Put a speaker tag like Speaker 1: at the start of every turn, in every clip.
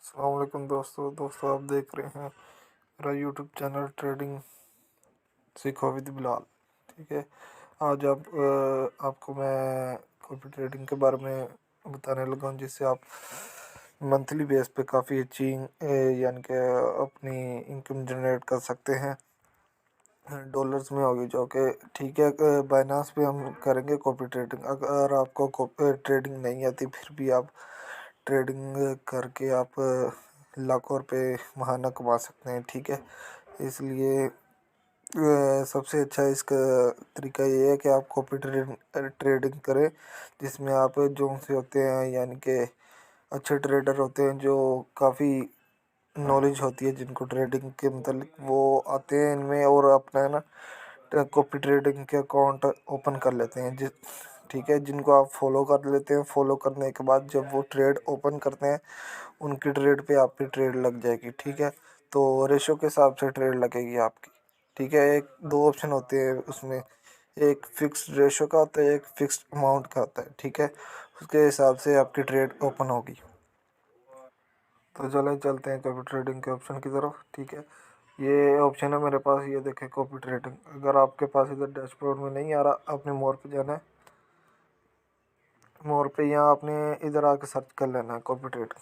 Speaker 1: अस्सलाम वालेकुम दोस्तों आप देख रहे हैं मेरा यूट्यूब चैनल ट्रेडिंग सीखो विद बिलाल। ठीक है। आज आपको मैं कॉपी ट्रेडिंग के बारे में बताने लगा हूँ, जिससे आप मंथली बेस पे काफ़ी अच्छी यानी कि अपनी इनकम जनरेट कर सकते हैं। डॉलर्स में होगी जो कि ठीक है। बाइनांस पे हम करेंगे कॉपी ट्रेडिंग। अगर आपको कॉपी ट्रेडिंग नहीं आती फिर भी आप ट्रेडिंग करके आप लाखों रुपए महाना कमा सकते हैं। ठीक है। इसलिए सबसे अच्छा इसका तरीका ये है कि आप कॉपी ट्रेडिंग करें, जिसमें आप जो से होते हैं यानी कि अच्छे ट्रेडर होते हैं जो काफ़ी नॉलेज होती है, जिनको ट्रेडिंग के मतलब वो आते हैं इनमें और अपना है ना कॉपी ट्रेडिंग के अकाउंट ओपन कर लेते हैं जिस ठीक है, जिनको आप फॉलो कर लेते हैं। फॉलो करने के बाद जब वो ट्रेड ओपन करते हैं उनकी ट्रेड पे आपकी ट्रेड लग जाएगी। ठीक है। तो रेशो के हिसाब से ट्रेड लगेगी आपकी। ठीक है। एक दो ऑप्शन होते हैं उसमें, एक फिक्स्ड रेशो का होता है, एक फिक्स्ड अमाउंट का होता है। ठीक है। उसके हिसाब से आपकी ट्रेड ओपन होगी। तो चले चलते हैं कॉपी ट्रेडिंग के ऑप्शन की तरफ। ठीक है। ये ऑप्शन है मेरे पास, ये देखें कॉपी ट्रेडिंग। अगर आपके पास इधर डैशबोर्ड में नहीं आ रहा, आपने मोर पे जाना है। मोर पे यहाँ आपने इधर आके सर्च कर लेना है कॉपी ट्रेडिंग।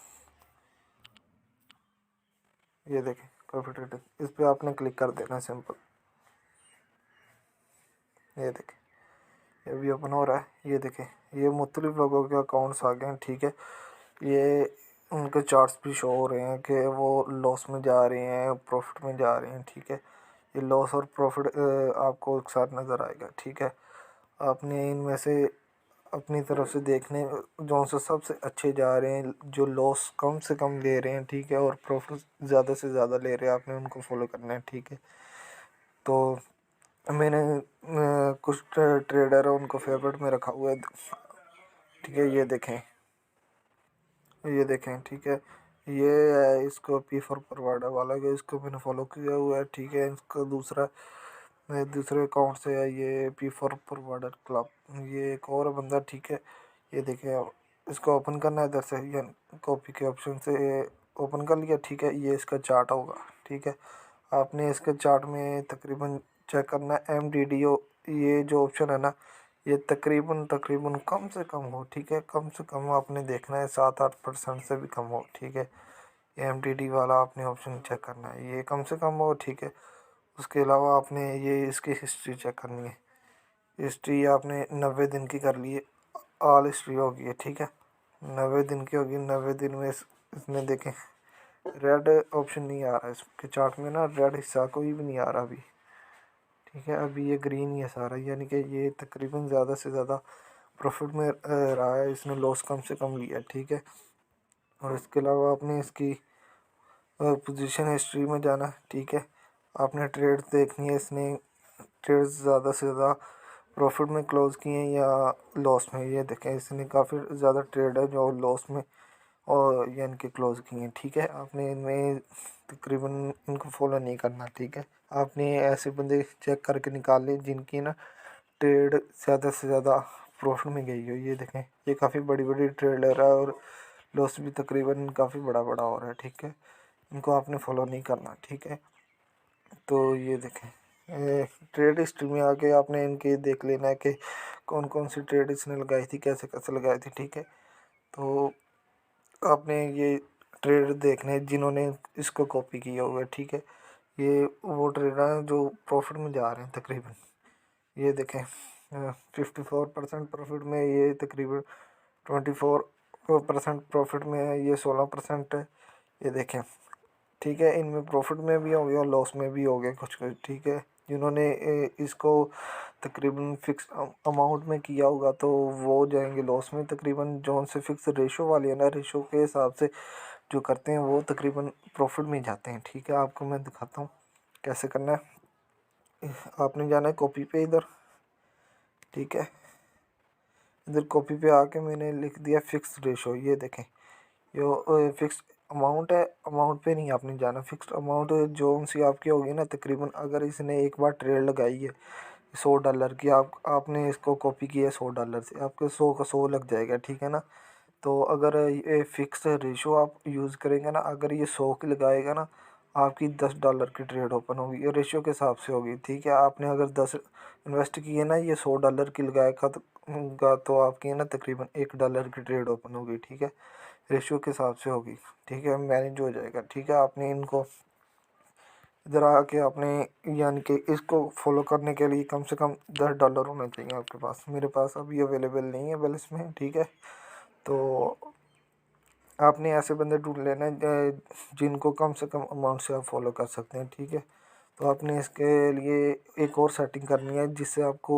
Speaker 1: ये देखें कॉपी ट्रेडिंग, इस पे आपने क्लिक कर देना है सिंपल। ये देखें ये भी ओपन हो रहा है। ये देखें ये मुख्तलिफ लोगों के अकाउंट्स आ गए हैं। ठीक है। ये उनके चार्ट्स भी शो हो रहे हैं कि वो लॉस में जा रहे हैं, प्रॉफिट में जा रहे हैं। ठीक है। ये लॉस और प्रॉफिट आपको एक साथ नज़र आएगा। ठीक है। आपने इनमें से अपनी तरफ से देखने जो से सबसे अच्छे जा रहे हैं, जो लॉस कम से कम ले रहे हैं। ठीक है। और प्रॉफिट ज़्यादा से ज़्यादा ले रहे हैं, आपने उनको फॉलो करना है। ठीक है। तो मैंने कुछ ट्रेडर है उनको फेवरेट में रखा हुआ है। ठीक है। ये देखें। ठीक है। ये है इसको पी फॉर परवाडा वाला के, इसको मैंने फॉलो किया हुआ है। ठीक है। इसका दूसरा मेरे दूसरे अकाउंट से है ये पी फॉर परवाडा क्लब, ये एक और बंदा। ठीक है। ये देखें आप इसको ओपन करना है इधर से, ये कॉपी के ऑप्शन से ओपन कर लिया। ठीक है। ये इसका चार्ट होगा। ठीक है। आपने इसके चार्ट में तकरीबन चेक करना है MDDO, ये जो ऑप्शन है ना, ये तकरीबन तकरीबन कम से कम हो। ठीक है। कम से कम आपने देखना है 7-8% से भी कम हो। ठीक है। MDD वाला आपने ऑप्शन चेक करना है, ये कम से कम हो। ठीक है। उसके अलावा आपने ये इसकी हिस्ट्री चेक करनी है। हिस्ट्री आपने 90 दिन की कर ली है, ऑल हिस्ट्री होगी है। ठीक है। 90 दिन की होगी। 90 दिन में इसमें देखें रेड ऑप्शन नहीं आ रहा है इसके चार्ट में ना, रेड हिस्सा कोई भी नहीं आ रहा अभी। ठीक है। अभी ये ग्रीन ही है सारा, यानी कि ये तकरीबन ज़्यादा से ज़्यादा प्रॉफिट में रहा है, इसने लॉस कम से कम लिया। ठीक है। और इसके अलावा आपने इसकी पोजीशन हिस्ट्री में जाना। ठीक है। आपने ट्रेड देखनी है, इसने ट्रेड ज़्यादा से ज़्यादा प्रॉफिट में क्लोज़ किए हैं या लॉस में। ये देखें इसने काफ़ी ज़्यादा ट्रेड है जो लॉस में और यानी कि क्लोज़ किए हैं। ठीक है। आपने इनमें तकरीबन इनको फॉलो नहीं करना। ठीक है। आपने ऐसे बंदे चेक करके निकाल लें जिनकी ना ट्रेड ज़्यादा से ज़्यादा प्रॉफिट में गई हो। ये देखें ये काफ़ी बड़ी बड़ी ट्रेड ले रहा है और लॉस भी तकरीबन काफ़ी बड़ा बड़ा हो रहा है। ठीक है। इनको आपने फॉलो नहीं करना। ठीक है। तो ये देखें ट्रेड हिस्ट्री में आके आपने इनके देख लेना है कि कौन कौन सी ट्रेड इसने लगाई थी, कैसे कैसे लगाई थी। ठीक है। तो आपने ये ट्रेड देखने हैं जिन्होंने इसको कॉपी किया हुआ है। ठीक है। ये वो ट्रेडर हैं जो प्रॉफिट में जा रहे हैं तकरीबन। ये देखें 54% प्रॉफिट में, ये तकरीबन 24% प्रॉफिट में है, ये 16% है। ये देखें। ठीक है। इनमें प्रॉफिट में भी हो गया और लॉस में भी हो गया कुछ कुछ। ठीक है। जिन्होंने इसको तकरीबन फिक्स अमाउंट में किया होगा तो वो जाएंगे लॉस में। तकरीबन जो से फिक्स रेशो वाले है ना, रेशो के हिसाब से जो करते हैं वो तकरीबन प्रॉफिट में जाते हैं। ठीक है। आपको मैं दिखाता हूँ कैसे करना है। आपने जाना है कॉपी पे इधर। ठीक है। इधर कॉपी पे आके मैंने लिख दिया फिक्स रेशो। ये देखें यो फिक्स अमाउंट है, अमाउंट पे नहीं आपने जाना। फिक्स्ड अमाउंट जो सी आपकी होगी ना, तकरीबन अगर इसने एक बार ट्रेड लगाई है $100 की, आपने इसको कॉपी किया है $100 से, आपके 100 का 100 लग जाएगा। ठीक है ना। तो अगर ये फिक्स रेशो आप यूज़ करेंगे ना, अगर ये 100 की लगाएगा ना, आपकी $10 की ट्रेड ओपन होगी, ये रेशियो के हिसाब से होगी। ठीक है, आपने अगर 10 इन्वेस्ट किए ना, ये $100 की लगाएगा तो आपकी है ना तकरीबन $1 की ट्रेड ओपन होगी। ठीक है, रेशियो के हिसाब से होगी। ठीक है, मैनेज हो जाएगा। ठीक है, आपने इनको इधर आके आपने यानी कि इसको फॉलो करने के लिए कम से कम $10 होना चाहिए आपके पास। मेरे पास अभी अवेलेबल नहीं है बैलेंस में। ठीक है, तो आपने ऐसे बंदे ढूंढ लेना है जिनको कम से कम अमाउंट से आप फॉलो कर सकते हैं। ठीक है, तो आपने इसके लिए एक और सेटिंग करनी है जिससे आपको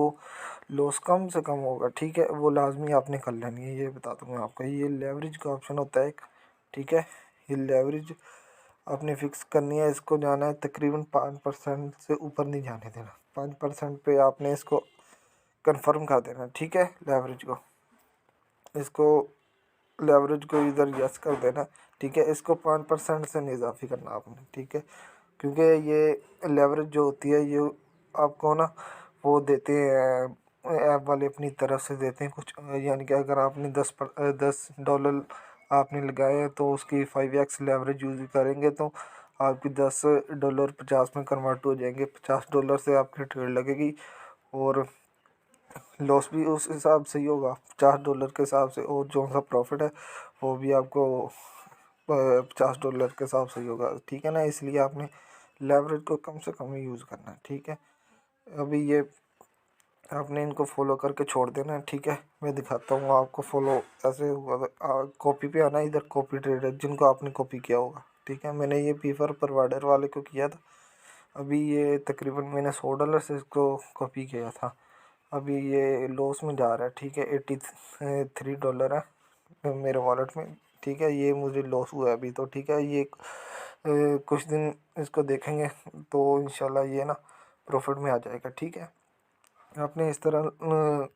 Speaker 1: लॉस कम से कम होगा। ठीक है, वो लाजमी आपने कर लेनी है। ये बता दूँ मैं आपको, ये लेवरेज का ऑप्शन होता है एक। ठीक है, ये लेवरेज आपने फिक्स करनी है। इसको जाना है तकरीबन 5% से ऊपर नहीं जाने देना। 5% पे आपने इसको कंफर्म कर देना। ठीक है, लेवरेज को इसको लेवरेज को इधर यस कर देना। ठीक है, इसको 5% से नहीं इजाफी करना आपने। ठीक है, क्योंकि ये लेवरेज जो होती है ये आपको ना वो देते हैं ऐप वाले अपनी तरफ से देते हैं कुछ, यानी कि अगर आपने $10 आपने लगाए हैं तो उसकी 5x लेवरेज यूज़ करेंगे तो आपकी $10 50 में कन्वर्ट हो जाएंगे। $50 से आपकी ट्रेड लगेगी और लॉस भी उस हिसाब से ही होगा, $50 के हिसाब से, और जो सा प्रॉफिट है वो भी आपको $50 के हिसाब से ही होगा। ठीक है ना, इसलिए आपने लेवरेज को कम से कम ही यूज़ करना है। ठीक है, अभी ये आपने इनको फॉलो करके छोड़ देना है। ठीक है, मैं दिखाता हूँ आपको फॉलो ऐसे हुआ। कॉपी पे आना, इधर कॉपी ट्रेडर जिनको आपने कॉपी किया होगा। ठीक है, मैंने ये पीफर प्रोवाइडर वाले को किया था। अभी ये तकरीबन मैंने $100 से इसको कॉपी किया था। अभी ये लॉस में जा रहा है। ठीक है, $83 है मेरे वॉलेट में। ठीक है, ये मुझे लॉस हुआ है अभी तो। ठीक है, ये कुछ दिन इसको देखेंगे तो इंशाल्लाह ये ना प्रॉफिट में आ जाएगा। ठीक है, आपने इस तरह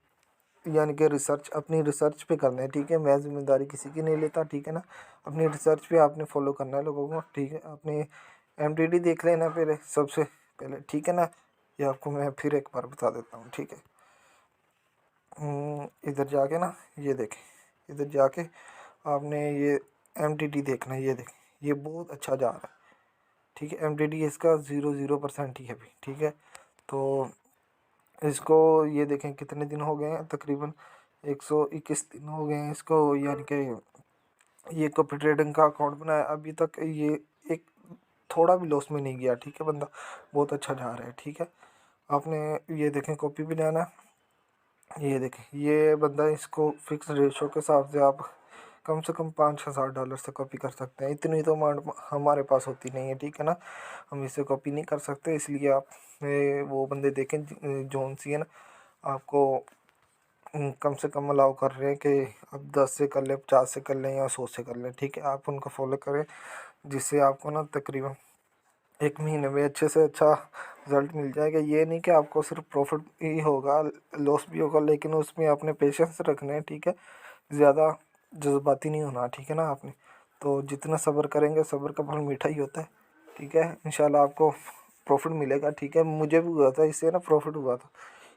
Speaker 1: यानी कि रिसर्च अपनी रिसर्च पे करना है। ठीक है, मैं जिम्मेदारी किसी की नहीं लेता। ठीक है ना, अपनी रिसर्च पे आपने फॉलो करना है लोगों को। ठीक है, आपने एमटीडी देख लेना पहले, सबसे पहले। ठीक है ना, ये आपको मैं फिर एक बार बता देता हूँ। ठीक है, इधर जाके ना ये देखें, इधर जाके आपने ये एमटीडी देखना है। ये देखें, ये बहुत अच्छा जा रहा है। ठीक है, एमटीडी इसका 0% ही है अभी। ठीक है, तो इसको ये देखें कितने दिन हो गए हैं, तकरीबन 121 दिन हो गए हैं इसको, यानी कि ये कॉपी ट्रेडिंग का अकाउंट बनाया। अभी तक ये एक थोड़ा भी लॉस में नहीं गया। ठीक है, बंदा बहुत अच्छा जा रहा है। ठीक है, आपने ये देखें कॉपी भी जाना, ये देखें ये बंदा, इसको फिक्स रेशो के हिसाब से आप कम से कम $5,000 से कॉपी कर सकते हैं। इतनी तो अमाउंट हमारे पास होती नहीं है। ठीक है ना, हम इसे कॉपी नहीं कर सकते, इसलिए आप वो बंदे देखें जोन सी है ना आपको कम से कम अलाउ कर रहे हैं कि आप 10 से कर लें, 50 से कर लें या 100 से कर लें। ठीक है, आप उनको फॉलो करें जिससे आपको ना तकरीबन एक महीने में अच्छे से अच्छा रिज़ल्ट मिल जाएगा। ये नहीं कि आपको सिर्फ प्रॉफिट ही होगा, लॉस भी होगा, लेकिन उसमें आपने पेशेंस रखना है। ठीक है, ज़्यादा जज्बाती नहीं होना। ठीक है ना, आपने तो जितना सब्र करेंगे, सब्र का फल मीठा ही होता है। ठीक है, इंशाल्लाह आपको प्रॉफिट मिलेगा। ठीक है, मुझे भी हुआ था, इससे ना प्रॉफिट हुआ था।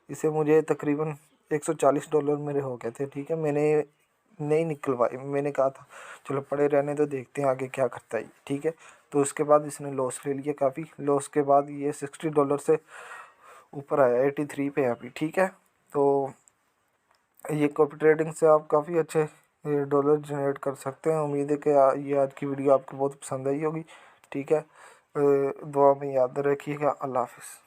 Speaker 1: इससे मुझे तकरीबन $140 मेरे हो गए थे। ठीक है, मैंने नहीं निकलवाई, मैंने कहा था चलो पड़े रहने तो देखते हैं आगे क्या करता है। ठीक है, तो उसके बाद इसने लॉस ले लिया काफ़ी। लॉस के बाद ये $60 से ऊपर आया, 83 पे है अभी। ठीक है, तो ये कॉपी ट्रेडिंग से आप काफ़ी अच्छे डॉलर जनरेट कर सकते हैं। उम्मीद है कि ये आज की वीडियो आपको बहुत पसंद आई होगी। ठीक है, दुआ में याद रखिएगा। अल्लाह हाफ़िज़।